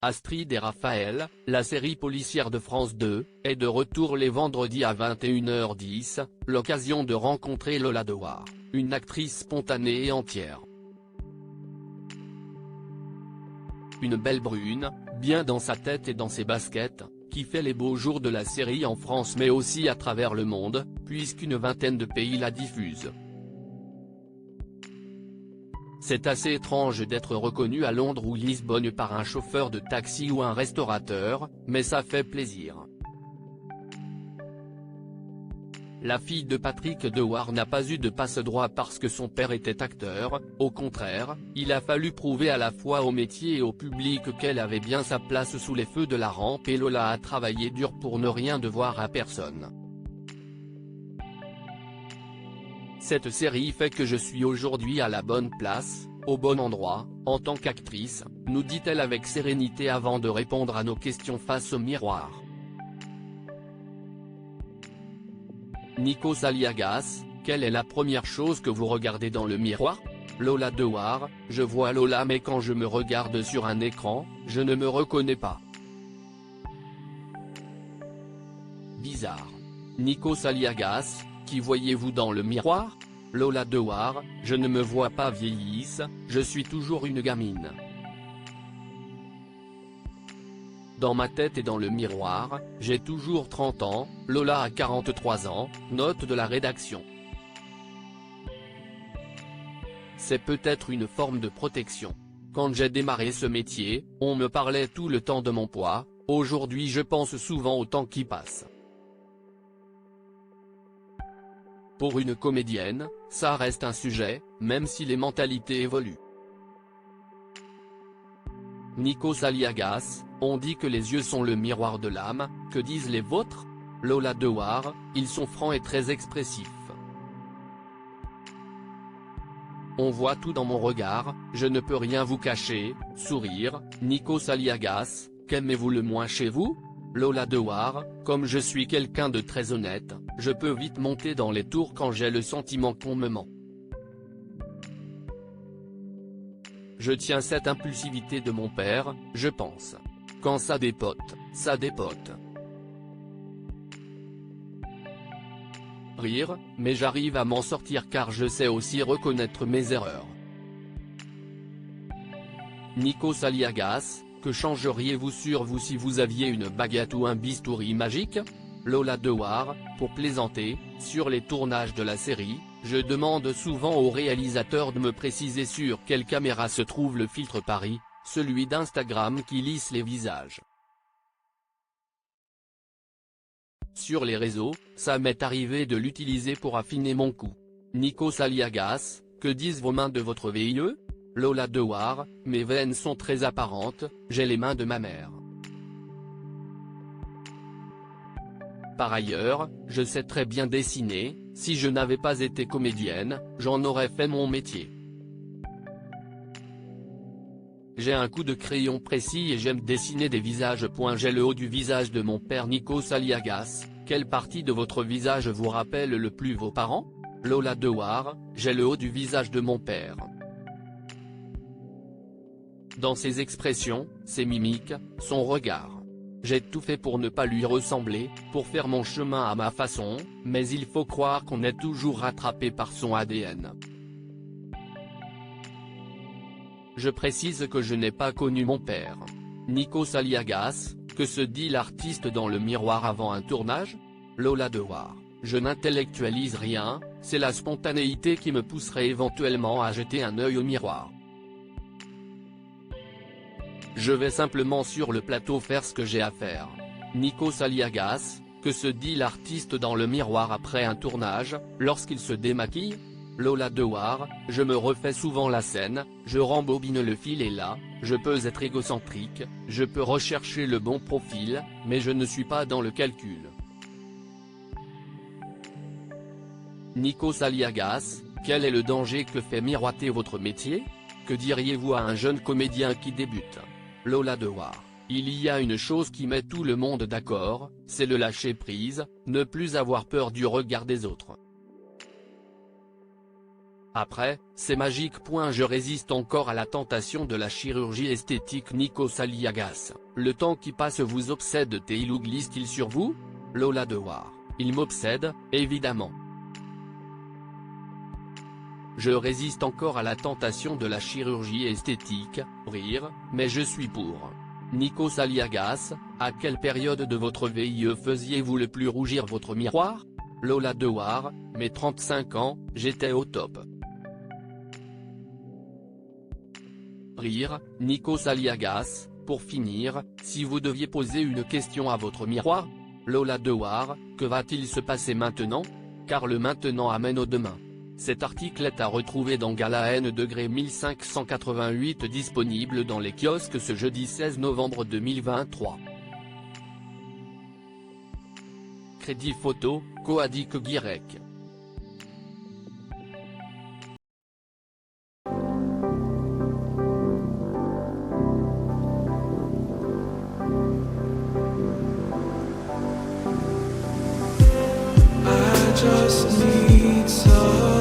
Astrid et Raphaël, la série policière de France 2, est de retour les vendredis à 21h10, l'occasion de rencontrer Lola Dewar, une actrice spontanée et entière. Une belle brune, bien dans sa tête et dans ses baskets, qui fait les beaux jours de la série en France mais aussi à travers le monde, puisqu'une vingtaine de pays la diffusent. C'est assez étrange d'être reconnu à Londres ou Lisbonne par un chauffeur de taxi ou un restaurateur, mais ça fait plaisir. La fille de Patrick Dewar n'a pas eu de passe-droit parce que son père était acteur, au contraire, il a fallu prouver à la fois au métier et au public qu'elle avait bien sa place sous les feux de la rampe et Lola a travaillé dur pour ne rien devoir à personne. Cette série fait que je suis aujourd'hui à la bonne place, au bon endroit, en tant qu'actrice, nous dit-elle avec sérénité avant de répondre à nos questions face au miroir. Nikos Aliagas, quelle est la première chose que vous regardez dans le miroir? Lola Dewar, je vois Lola mais quand je me regarde sur un écran, je ne me reconnais pas. Bizarre. Nikos Aliagas, qui voyez-vous dans le miroir? Lola Dewar, je ne me vois pas vieillisse, je suis toujours une gamine. Dans ma tête et dans le miroir, j'ai toujours 30 ans, Lola a 43 ans, note de la rédaction. C'est peut-être une forme de protection. Quand j'ai démarré ce métier, on me parlait tout le temps de mon poids, aujourd'hui je pense souvent au temps qui passe. Pour une comédienne, ça reste un sujet, même si les mentalités évoluent. Nikos Aliagas, on dit que les yeux sont le miroir de l'âme, que disent les vôtres? Lola Dewar, ils sont francs et très expressifs. On voit tout dans mon regard, je ne peux rien vous cacher, sourire. Nikos Aliagas, qu'aimez-vous le moins chez vous? Lola Dewar, comme je suis quelqu'un de très honnête, je peux vite monter dans les tours quand j'ai le sentiment qu'on me ment. Je tiens cette impulsivité de mon père, je pense. Quand ça dépote, ça dépote. Rire, mais j'arrive à m'en sortir car je sais aussi reconnaître mes erreurs. Nikos Aliagas, que changeriez-vous sur vous si vous aviez une baguette ou un bistouri magique? Lola Dewar, pour plaisanter, sur les tournages de la série, je demande souvent au réalisateur de me préciser sur quelle caméra se trouve le filtre Paris, celui d'Instagram qui lisse les visages. Sur les réseaux, ça m'est arrivé de l'utiliser pour affiner mon coup. Nikos Aliagas, que disent vos mains de votre VIE? Lola Dewar, mes veines sont très apparentes, j'ai les mains de ma mère. Par ailleurs, je sais très bien dessiner, si je n'avais pas été comédienne, j'en aurais fait mon métier. J'ai un coup de crayon précis et j'aime dessiner des visages. J'ai le haut du visage de mon père. Nikos Aliagas, quelle partie de votre visage vous rappelle le plus vos parents? Lola Dewar, j'ai le haut du visage de mon père. Dans ses expressions, ses mimiques, son regard. J'ai tout fait pour ne pas lui ressembler, pour faire mon chemin à ma façon, mais il faut croire qu'on est toujours rattrapé par son ADN. Je précise que je n'ai pas connu mon père. Nikos Aliagas, que se dit l'artiste dans le miroir avant un tournage? Lola Dewar, je n'intellectualise rien, c'est la spontanéité qui me pousserait éventuellement à jeter un œil au miroir. Je vais simplement sur le plateau faire ce que j'ai à faire. Nikos Aliagas, que se dit l'artiste dans le miroir après un tournage, lorsqu'il se démaquille? Lola Dewar, je me refais souvent la scène, je rembobine le fil et là, je peux être égocentrique, je peux rechercher le bon profil, mais je ne suis pas dans le calcul. Nikos Aliagas, quel est le danger que fait miroiter votre métier? Que diriez-vous à un jeune comédien qui débute? Lola Dewar, il y a une chose qui met tout le monde d'accord, c'est le lâcher prise, ne plus avoir peur du regard des autres. Après, c'est magique. Je résiste encore à la tentation de la chirurgie esthétique. Nikos Aliagas, le temps qui passe vous obsède-t-il ou glisse-t-il sur vous? Lola Dewar, il m'obsède, évidemment. Je résiste encore à la tentation de la chirurgie esthétique, rire, mais je suis pour. Nikos Aliagas, à quelle période de votre vie faisiez-vous le plus rougir votre miroir? Lola Dewar, mes 35 ans, j'étais au top. Rire, Nikos Aliagas, pour finir, si vous deviez poser une question à votre miroir? Lola Dewar, que va-t-il se passer maintenant? Car le maintenant amène au demain. Cet article est à retrouver dans Gala N degré 1588 disponible dans les kiosques ce jeudi 16 novembre 2023. Crédit photo, Coadic Guirec. I just need some